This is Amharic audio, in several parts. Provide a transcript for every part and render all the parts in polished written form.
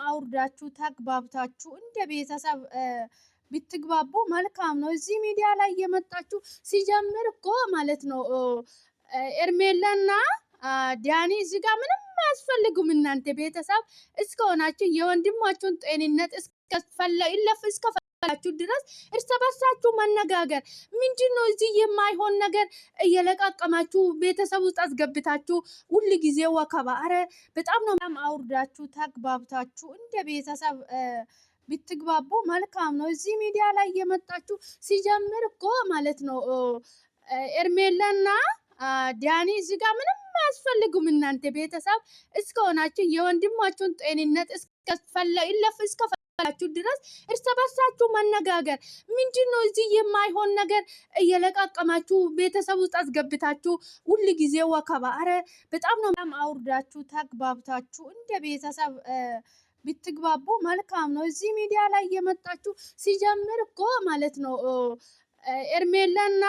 አውርዳችሁ ተግባብታችሁ እንደ ቤተሰብ ብትግባቡ መልካም ነው። እዚህ ሚዲያ ላይ የመጣችሁ ሲጀምር እኮ ማለት ነው ኤርሜላና ዳኒ እዚህ ጋር ምንም አያስፈልጉም። እናንተ ቤተሰብ እስከሆናችሁ የወንድማችሁን ጤንነት እስከፈለጋችሁ ድረስ እርስ በርሳችሁ መነጋገር ምንድነው? እዚህ የማይሆን ነገር እየለቃቀማችሁ ቤተሰብ ውስጥ አስገብታችሁ ሁሉ ጊዜ ወከባ። አረ በጣም ነው አውርዳችሁ ተግባብታችሁ እንደ ቤተሰብ ብትግባቡ መልካም ነው። እዚህ ሚዲያ ላይ የመጣችሁ ሲጀምር እኮ ማለት ነው ኤርሜላና ዳኒ እዚህ ጋር ምንም አያስፈልጉም። እናንተ ቤተሰብ እስከሆናችሁ የወንድማችሁን ጤንነት እስከፈለጋችሁ ድረስ እርስ በርሳችሁ መነጋገር ምንድነው? እዚህ የማይሆን ነገር እየለቃቀማችሁ ቤተሰብ ውስጥ አስገብታችሁ ሁሉ ጊዜ ወከባ። አረ በጣም ነው አውርዳችሁ ተግባብታችሁ እንደ ቤተሰብ ብትግባቡ መልካም ነው። እዚህ ሚዲያ ላይ የመጣችሁ ሲጀምር እኮ ማለት ነው ኤርሜላና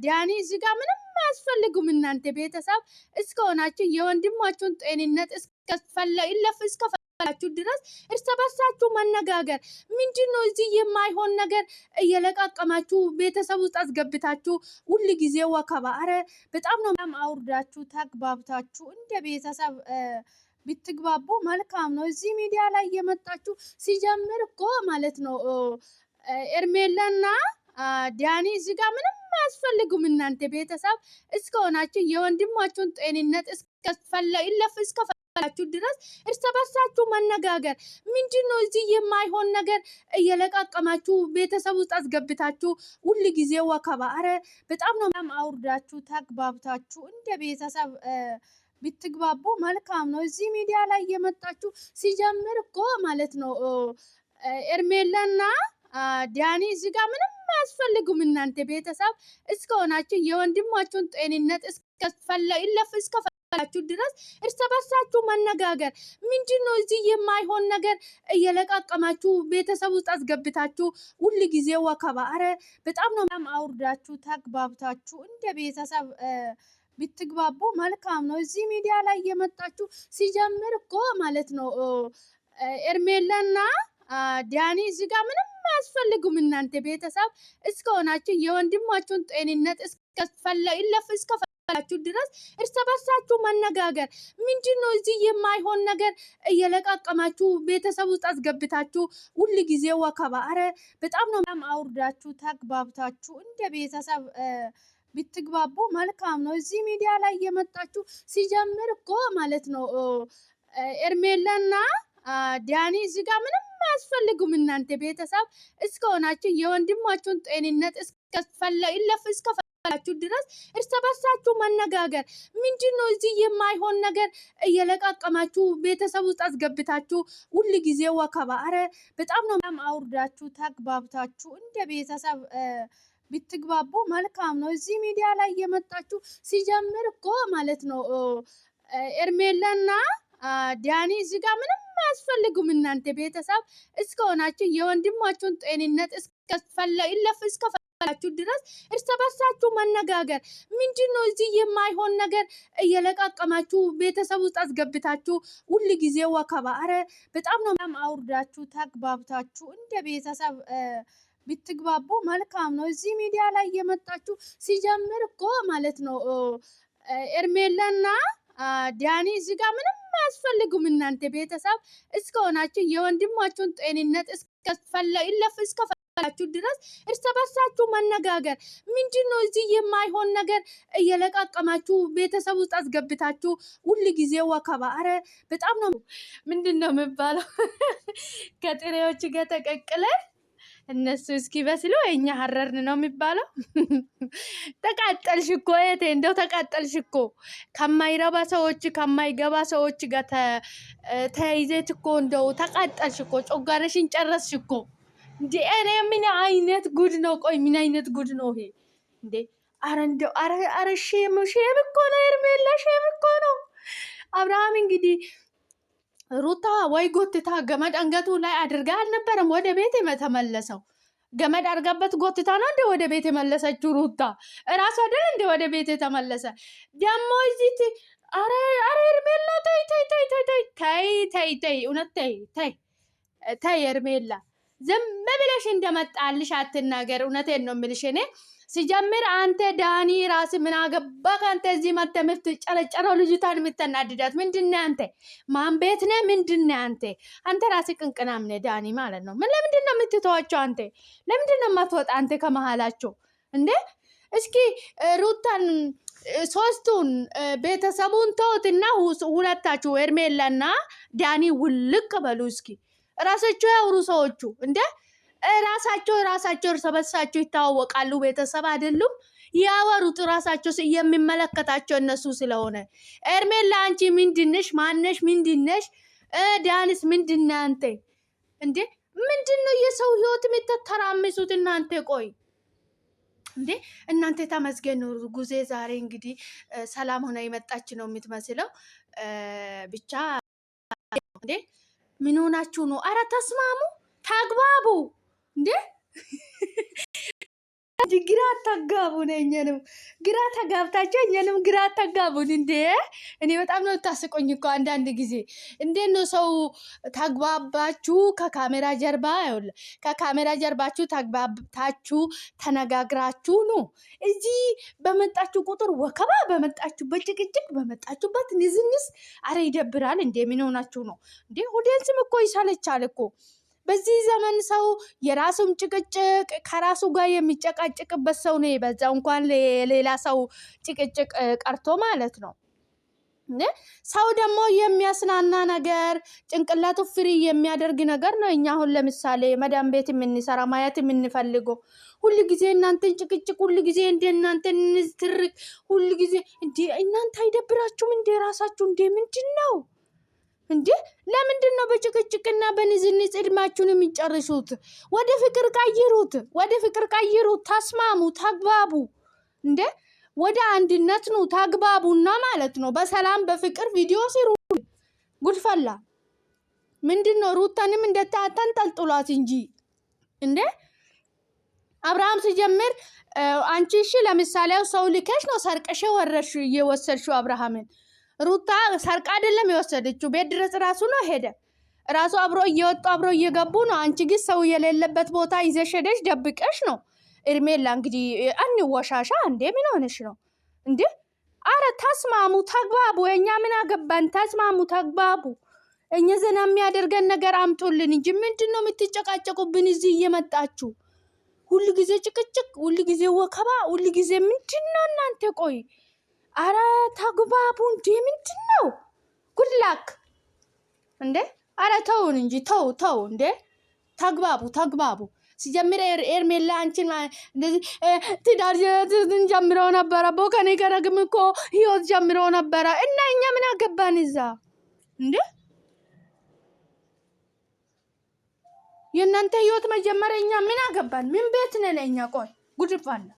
ዳኒ እዚህ ጋር ምንም አያስፈልጉም። እናንተ ቤተሰብ እስከሆናችሁ የወንድማችሁን ጤንነት እስከፈለጋችሁ ድረስ እርስ በርሳችሁ መነጋገር ምንድነው? እዚህ የማይሆን ነገር እየለቃቀማችሁ ቤተሰብ ውስጥ አስገብታችሁ ሁሉ ጊዜ ወከባ። አረ በጣም ነው አውርዳችሁ ተግባብታችሁ እንደ ቤተሰብ ብትግባቡ መልካም ነው። እዚህ ሚዲያ ላይ የመጣችሁ ሲጀምር እኮ ማለት ነው ኤርሜላና ዳኒ እዚህ ጋር ምንም አያስፈልጉም። እናንተ ቤተሰብ እስከሆናችሁ የወንድማችሁን ጤንነት እስከፈለጋችሁ ድረስ እርስ በርሳችሁ መነጋገር ምንድነው? እዚህ የማይሆን ነገር እየለቃቀማችሁ ቤተሰብ ውስጥ አስገብታችሁ ሁሉ ጊዜ ወከባ። አረ በጣም ነው አውርዳችሁ ተግባብታችሁ እንደ ቤተሰብ ብትግባቡ መልካም ነው። እዚህ ሚዲያ ላይ የመጣችሁ ሲጀምር እኮ ማለት ነው ኤርሜላና ዳኒ እዚህ ጋር ምንም አያስፈልጉም። እናንተ ቤተሰብ እስከሆናችሁ የወንድማችሁን ጤንነት እስከፈለጋችሁ ድረስ እርስ በርሳችሁ መነጋገር ምንድነው? እዚህ የማይሆን ነገር እየለቃቀማችሁ ቤተሰብ ውስጥ አስገብታችሁ ሁሉ ጊዜ ወከባ። አረ በጣም ነው አውርዳችሁ ተግባብታችሁ እንደ ቤተሰብ ብትግባቡ መልካም ነው። እዚህ ሚዲያ ላይ የመጣችሁ ሲጀምር እኮ ማለት ነው ኤርሜላና ዳኒ እዚህ ጋር ምንም አያስፈልጉም። እናንተ ቤተሰብ እስከሆናችሁ የወንድማችሁን ጤንነት እስከፈለጋችሁ ድረስ እርስ በርሳችሁ መነጋገር ምንድነው? እዚህ የማይሆን ነገር እየለቃቀማችሁ ቤተሰብ ውስጥ አስገብታችሁ ሁሉ ጊዜ ወከባ። አረ በጣም ነው አውርዳችሁ ተግባብታችሁ እንደ ቤተሰብ ብትግባቡ መልካም ነው። እዚህ ሚዲያ ላይ የመጣችሁ ሲጀምር እኮ ማለት ነው ኤርሜላና ዳኒ እዚህ ጋር ምንም አያስፈልጉም። እናንተ ቤተሰብ እስከሆናችሁ የወንድማችሁን ጤንነት እስከፈለጋችሁ ድረስ እርስ በርሳችሁ መነጋገር ምንድነው? እዚህ የማይሆን ነገር እየለቃቀማችሁ ቤተሰብ ውስጥ አስገብታችሁ ሁሉ ጊዜ ወከባ። አረ በጣም ነው አውርዳችሁ ተግባብታችሁ እንደ ቤተሰብ ብትግባቡ መልካም ነው። እዚህ ሚዲያ ላይ የመጣችሁ ሲጀምር እኮ ማለት ነው ኤርሜላና ዳኒ እዚህ ጋር ምንም አያስፈልጉም። እናንተ ቤተሰብ እስከሆናችሁ የወንድማችሁን ጤንነት እስከፈለጋችሁ ድረስ እርስ በርሳችሁ መነጋገር ምንድነው? እዚህ የማይሆን ነገር እየለቃቀማችሁ ቤተሰብ ውስጥ አስገብታችሁ ሁሉ ጊዜ ወከባ። አረ በጣም ነው አውርዳችሁ ተግባብታችሁ እንደ ቤተሰብ ብትግባቡ መልካም ነው። እዚህ ሚዲያ ላይ የመጣችሁ ሲጀምር እኮ ማለት ነው ኤርሜላና ዳኒ እዚህ ጋር ምንም አያስፈልጉም። እናንተ ቤተሰብ እስከሆናችሁ የወንድማችሁን ጤንነት እስከፈለጋችሁ ድረስ እርስ በርሳችሁ መነጋገር ምንድነው? እዚህ የማይሆን ነገር እየለቃቀማችሁ ቤተሰብ ውስጥ አስገብታችሁ ሁሉ ጊዜ ወከባ። አረ በጣም ነው ምንድነው የሚባለው ከጥሬዎች ጋር ተቀቅለን እነሱ እስኪበስሉ እኛ ሀረርን ነው የሚባለው። ተቃጠልሽ እኮ እህቴ፣ እንደው ተቃጠልሽ እኮ ከማይረባ ሰዎች ከማይገባ ሰዎች ጋር ተያይዘት እኮ እንደው ተቃጠልሽ እኮ ጮጋረሽን ጨረስሽ እኮ እንዴ! እኔ ምን አይነት ጉድ ነው? ቆይ ምን አይነት ጉድ ነው ይሄ እንዴ? አረ እንደው አረ ሼም እኮ ነው ኤርሜላ፣ ሼም እኮ ነው። አብርሃም እንግዲህ ሩታ ወይ ጎትታ ገመድ አንገቱ ላይ አድርጋ አልነበረም ወደ ቤት የተመለሰው? ገመድ አድርጋበት ጎትታ ነው እንደ ወደ ቤት የመለሰችው ሩታ እራሷ አይደል እንደ ወደ ቤት የተመለሰ። ደግሞ እዚህ አረ አረ ሄርሜላ ተይ ተይ ተይ ተይ ተይ ተይ ተይ ተይ እውነት ተይ ተይ ተይ ሄርሜላ ዝም ብለሽ እንደመጣልሽ አትናገር። እውነቴን ነው የምልሽ እኔ ሲጀምር አንተ ዳኒ ራስ ምን አገባህ አንተ እዚህ መተህ የምትጨረጨረው ልጅቷን የምትናድዳት ምንድነው? አንተ ማን ቤት ነህ? ምንድነው? አንተ ራስህ ቅንቅናም ነህ ዳኒ ማለት ነው። ምን ለምንድን ነው የምትተዋቸው? አንተ ለምንድን ነው የማትወጣ አንተ ከመሀላቸው እንዴ? እስኪ ሩታን ሶስቱን ቤተሰቡን ተውትና ሁለታችሁ ሄርሜላና ዳኒ ውልቅ በሉ እስኪ። ራሳቸው ያውሩ ሰዎቹ እንዴ ራሳቸው እርስ በርሳቸው ይታወቃሉ። ቤተሰብ አይደሉም? ያወሩት ራሳቸው የሚመለከታቸው እነሱ ስለሆነ። ሄርሜላ አንቺ ምንድነሽ? ማነሽ? ምንድነሽ? ዳንስ ምንድነው? አንተ እንዴ ምንድነው የሰው ህይወት የምትተራምሱት እናንተ? ቆይ እንዴ እናንተ ተመስገን ነው። ጉዜ ዛሬ እንግዲህ ሰላም ሆና የመጣች ነው የምትመስለው። ብቻ እንዴ ምን ሆናችሁ ነው? አረ ተስማሙ፣ ተግባቡ እንዴ ግራ አታጋቡን። እኛንም ግራ ተጋብታችሁ እኛንም ግራ አታጋቡን እንዴ። እኔ በጣም ነው ታስቆኝ እኮ አንዳንድ ጊዜ። እንዴት ነው ሰው ተግባባችሁ ከካሜራ ጀርባ አይወል ከካሜራ ጀርባችሁ ተግባብታችሁ ተነጋግራችሁ ነው እዚህ በመጣችሁ ቁጥር ወከባ በመጣችሁበት ጭቅጭቅ በመጣችሁበት ንዝንዝ። አረ ይደብራል እንዴ። ምን ሆናችሁ ነው እንዴ? ኦዲየንስም እኮ ይሰለቻል እኮ በዚህ ዘመን ሰው የራሱን ጭቅጭቅ ከራሱ ጋር የሚጨቃጭቅበት ሰው ነው የበዛው። እንኳን ሌላ ሰው ጭቅጭቅ ቀርቶ ማለት ነው። ሰው ደግሞ የሚያስናና ነገር ጭንቅላቱ ፍሪ የሚያደርግ ነገር ነው። እኛ አሁን ለምሳሌ መዳም ቤት የምንሰራ ማየት የምንፈልገው ሁሉ ጊዜ እናንተን ጭቅጭቅ፣ ሁሉ ጊዜ እንደ እናንተን ንዝትርክ፣ ሁሉ ጊዜ እንደ እናንተ አይደብራችሁም እንደ ራሳችሁ? እንደ ምንድን ነው እንዴ? ለምንድን ነው በጭቅጭቅና በንዝንዝ እድማችሁን የሚጨርሱት? ወደ ፍቅር ቀይሩት፣ ወደ ፍቅር ቀይሩት። ተስማሙ፣ ተግባቡ እንዴ ወደ አንድነት ነው። ተግባቡና ማለት ነው በሰላም በፍቅር ቪዲዮ ሲሩ። ጉድፈላ ምንድን ነው? ሩታንም እንደታታን ጠልጥሏት እንጂ እንዴ አብርሃም ሲጀምር አንቺ እሺ ለምሳሌ ሰው ልከሽ ነው ሰርቀሽ ወረሽ እየወሰድሽው አብርሃምን። ሩታ ሰርቃ አይደለም የወሰደችው፣ ቤት ድረስ ራሱ ነው ሄደ። ራሱ አብሮ እየወጡ አብሮ እየገቡ ነው። አንቺ ግን ሰው የሌለበት ቦታ ይዘሽ ሄደሽ ደብቀሽ ነው። ሄርሜላ እንግዲህ አንወሻሻ እንዴ ምን ሆነሽ ነው እንዴ? አረ ተስማሙ፣ ተግባቡ። እኛ ምን አገባን? ተስማሙ፣ ተግባቡ። እኛ ዘና የሚያደርገን ነገር አምጡልን እንጂ ምንድን ነው የምትጨቃጨቁብን እዚህ እየመጣችሁ? ሁሉ ጊዜ ጭቅጭቅ፣ ሁሉ ጊዜ ወከባ፣ ሁሉ ጊዜ ምንድን ነው እናንተ? ቆይ አረ ተግባቡ እንዴ! ምንድን ነው ጉድላክ እንዴ? አረ ተውን እንጂ ተው እንዴ! ተግባቡ፣ ተግባቡ። ሲጀምር ሄርሜላ አንቺን እንደዚህ ትዳር ጀምረው ነበረ። ከኔ ጋር ግን እኮ ህይወት ጀምረው ነበረ እና እኛ ምን አገባን እዛ እንዴ? የእናንተ ህይወት መጀመሪያ እኛ ምን አገባን? ምን ቤት ነን እኛ? ቆይ ጉድፋና